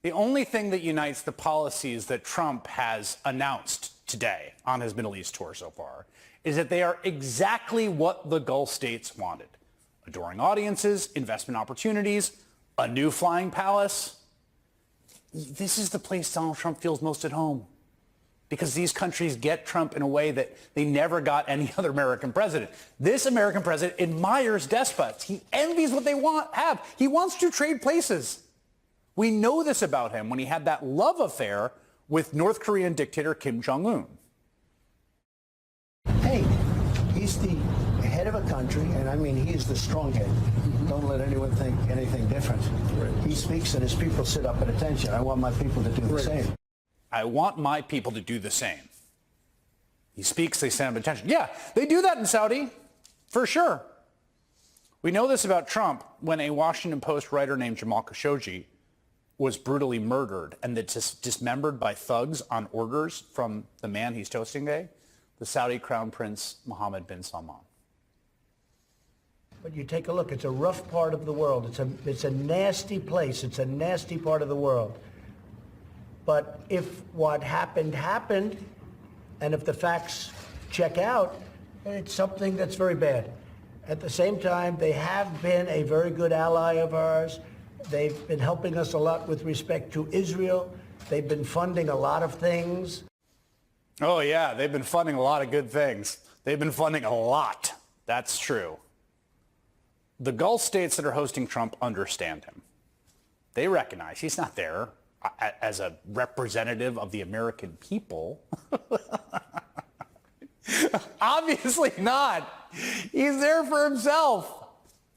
The only thing that unites the policies that Trump has announced today on his Middle East tour so far is that they are exactly what the Gulf states wanted. Adoring audiences, investment opportunities, a new flying palace. This is the place Donald Trump feels most at home, because these countries get Trump in a way that they never got any other American president. This American president admires despots. He envies what they have. He wants to trade places. We know this about him when he had that love affair with North Korean dictator Kim Jong-un. Hey, he's the head of a country, and I mean, he is the strong head. Don't let anyone think anything different. Right. He speaks and his people sit up at attention. I want my people to do the same. I want my people to do the same. He speaks, they stand up at attention. Yeah, they do that in Saudi, for sure. We know this about Trump when a Washington Post writer named Jamal Khashoggi was brutally murdered and then dismembered by thugs on orders from the man he's toasting today, the Saudi Crown Prince Mohammed bin Salman. But you take a look, it's a rough part of the world. It's a nasty place. It's a nasty part of the world. But if what happened, and if the facts check out, it's something that's very bad. At the same time, they have been a very good ally of ours. They've been helping us a lot with respect to Israel. They've been funding a lot of things. Oh, yeah, they've been funding a lot of good things. They've been funding a lot. That's true. The Gulf states that are hosting Trump understand him. They recognize he's not there as a representative of the American people. Obviously not. He's there for himself,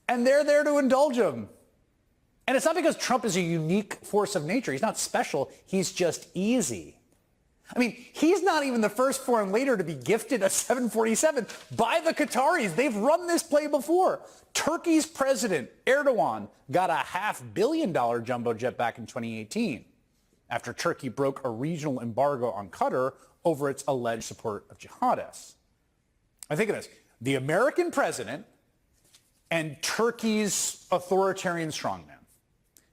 and they're there to indulge him. And it's not because Trump is a unique force of nature. He's not special. He's just easy. I mean, he's not even the first foreign leader to be gifted a 747 by the Qataris. They've run this play before. Turkey's president, Erdogan, got a $500 million jumbo jet back in 2018 after Turkey broke a regional embargo on Qatar over its alleged support of jihadists. I think of this. The American president and Turkey's authoritarian strongman,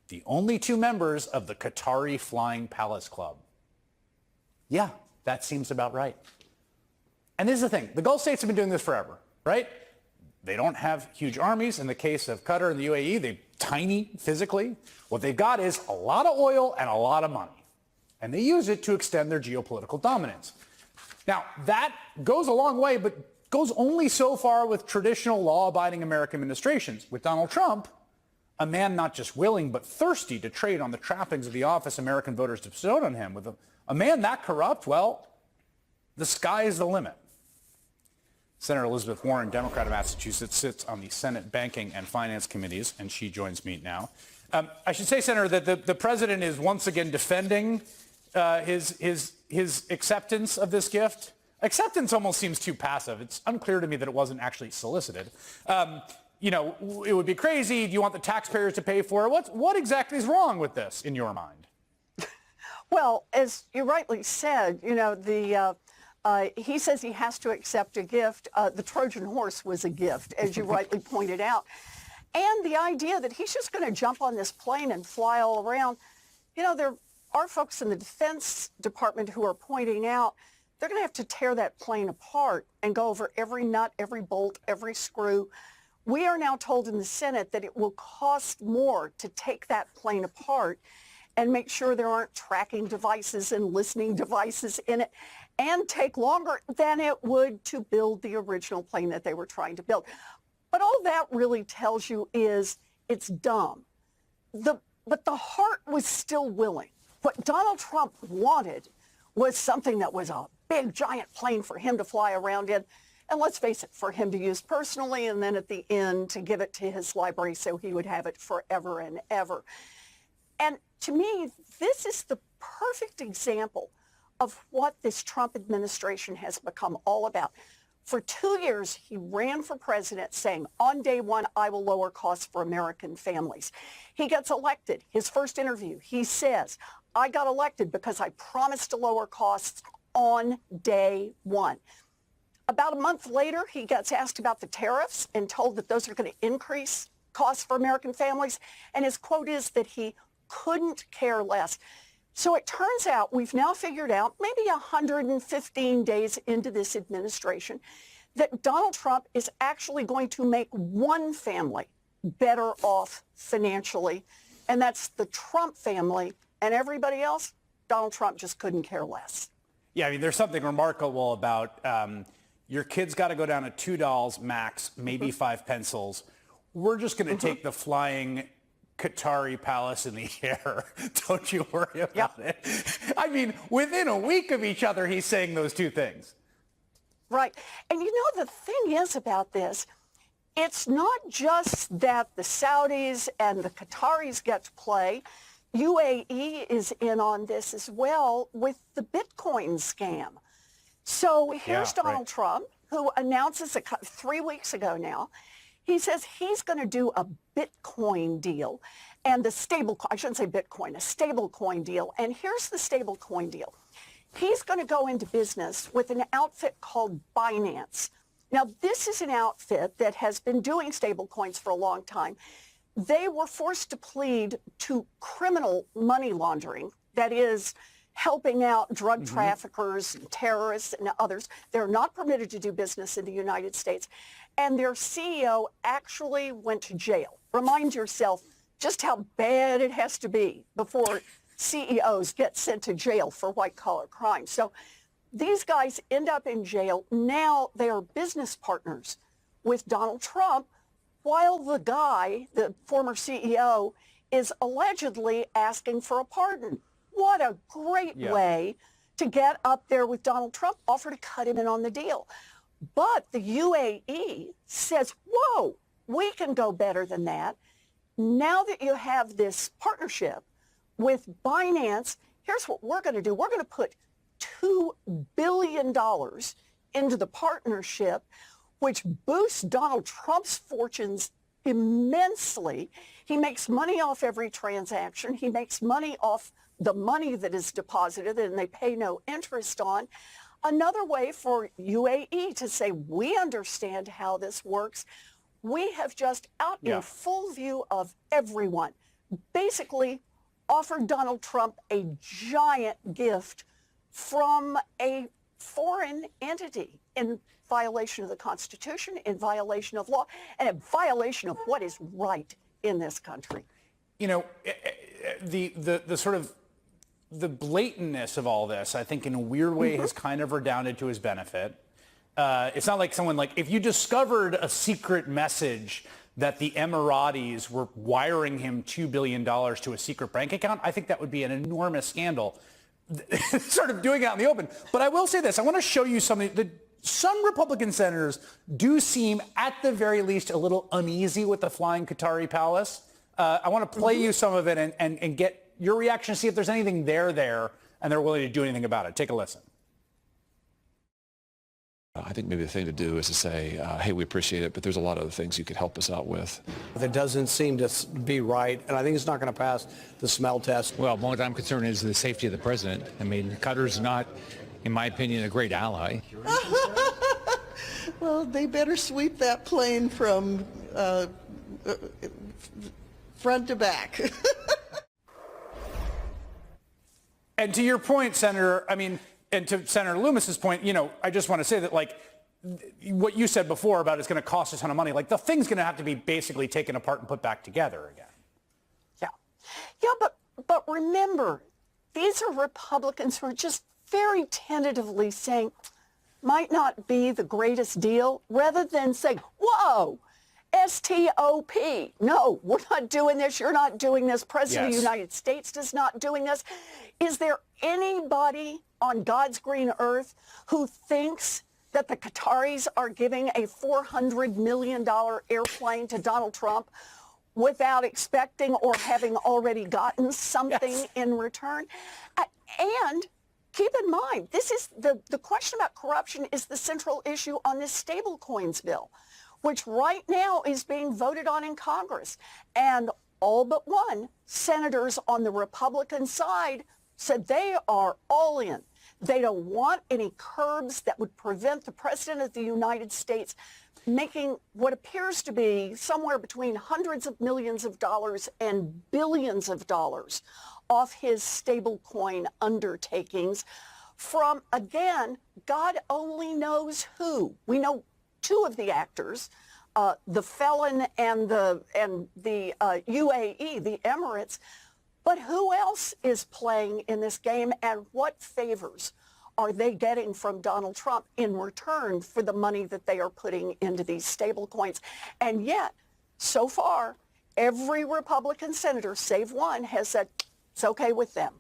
the only two members of the Qatari Flying Palace Club. Yeah, that seems about right. And this is the thing. The Gulf states have been doing this forever, right? They don't have huge armies. In the case of Qatar and the UAE, they're tiny physically. What they've got is a lot of oil and a lot of money. And they use it to extend their geopolitical dominance. Now, that goes a long way, but goes only so far with traditional law-abiding American administrations. With Donald Trump, a man not just willing but thirsty to trade on the trappings of the office American voters bestowed on him, with a man that corrupt, well, the sky is the limit. Senator Elizabeth Warren, Democrat of Massachusetts, sits on the Senate Banking and Finance Committees, and she joins me now. I should say, Senator, that the president is once again defending his acceptance of this gift. Acceptance almost seems too passive. It's unclear to me that it wasn't actually solicited. You know, it would be crazy. Do you want the taxpayers to pay for it? What exactly is wrong with this in your mind? Well, as you rightly said, you know, he says he has to accept a gift. The Trojan Horse was a gift, as you rightly pointed out. And the idea that he's just going to jump on this plane and fly all around, you know, there are folks in the Defense Department who are pointing out they're going to have to tear that plane apart and go over every nut, every bolt, every screw. We are now told in the Senate that it will cost more to take that plane apart and make sure there aren't tracking devices and listening devices in it, and take longer than it would to build the original plane that they were trying to build. But all that really tells you is it's dumb. But the heart was still willing. What Donald Trump wanted was something that was a big, giant plane for him to fly around in. And let's face it, for him to use personally, and then at the end to give it to his library so he would have it forever and ever. And to me, this is the perfect example of what this Trump administration has become all about. For 2 years, he ran for president saying, on day one, I will lower costs for American families. He gets elected. His first interview, he says, I got elected because I promised to lower costs on day one. About a month later, he gets asked about the tariffs and told that those are going to increase costs for American families. And his quote is that he couldn't care less. So it turns out we've now figured out, maybe 115 days into this administration, that Donald Trump is actually going to make one family better off financially, and that's the Trump family. And everybody else, Donald Trump just couldn't care less. Yeah, I mean, there's something remarkable about your kid's got to go down to $2 max, maybe 5 pencils. We're just going to take the flying Qatari palace in the air. Don't you worry about it. I mean, within a week of each other, he's saying those two things. Right. And you know, the thing is about this, it's not just that the Saudis and the Qataris get to play. UAE is in on this as well with the Bitcoin scam. So here's Donald Trump, who announces 3 weeks ago now, he says he's going to do a Bitcoin deal and the I shouldn't say Bitcoin, a stable coin deal. And here's the stable coin deal. He's going to go into business with an outfit called Binance. Now, this is an outfit that has been doing stable coins for a long time. They were forced to plead to criminal money laundering, that is, helping out drug traffickers, and terrorists, and others. They're not permitted to do business in the United States. And their CEO actually went to jail. Remind yourself just how bad it has to be before CEOs get sent to jail for white-collar crime. So these guys end up in jail. Now they are business partners with Donald Trump, while the guy, the former CEO, is allegedly asking for a pardon. What a great way to get up there with Donald Trump, offer to cut him in on the deal. But the UAE says, whoa, we can go better than that. Now that you have this partnership with Binance, here's what we're going to do. We're going to put $2 billion into the partnership, which boosts Donald Trump's fortunes immensely. He makes money off every transaction. He makes money off the money that is deposited and they pay no interest on. Another way for UAE to say, we understand how this works. We have just out in full view of everyone, basically offered Donald Trump a giant gift from a foreign entity in violation of the Constitution, in violation of law, and in violation of what is right in this country. You know, the sort of the blatantness of all this, I think in a weird way has kind of redounded to his benefit. It's not like someone like, if you discovered a secret message that the Emiratis were wiring him $2 billion to a secret bank account, I think that would be an enormous scandal. Sort of doing it out in the open. But I will say this, I want to show you something that some Republican senators do seem, at the very least, a little uneasy with the flying Qatari palace. I want to play you some of it and get your reaction, see if there's anything there, and they're willing to do anything about it. Take a listen. I think maybe the thing to do is to say, hey, we appreciate it, but there's a lot of other things you could help us out with. That doesn't seem to be right, and I think it's not going to pass the smell test. Well, what I'm concerned is the safety of the president. I mean, Qatar's not, in my opinion, a great ally. Well, they better sweep that plane from front to back. And to your point, Senator, I mean, and to Senator Loomis's point, you know, I just want to say that, like, what you said before about it's going to cost a ton of money, like, the thing's going to have to be basically taken apart and put back together again. Yeah, but remember, these are Republicans who are just very tentatively saying, might not be the greatest deal, rather than saying, whoa, S-T-O-P. No, we're not doing this. You're not doing this. President of the United States is not doing this. Is there anybody on God's green earth who thinks that the Qataris are giving a $400 million airplane to Donald Trump without expecting or having already gotten something in return? And keep in mind, this is the question about corruption is the central issue on this stablecoins bill, which right now is being voted on in Congress. And all but one senators on the Republican side said they are all in. They don't want any curbs that would prevent the President of the United States making what appears to be somewhere between hundreds of millions of dollars and billions of dollars off his stablecoin undertakings from, again, God only knows who. We know two of the actors, the felon and the UAE, the Emirates. But who else is playing in this game, and what favors are they getting from Donald Trump in return for the money that they are putting into these stable coins? And yet, so far, every Republican senator, save one, has said it's okay with them.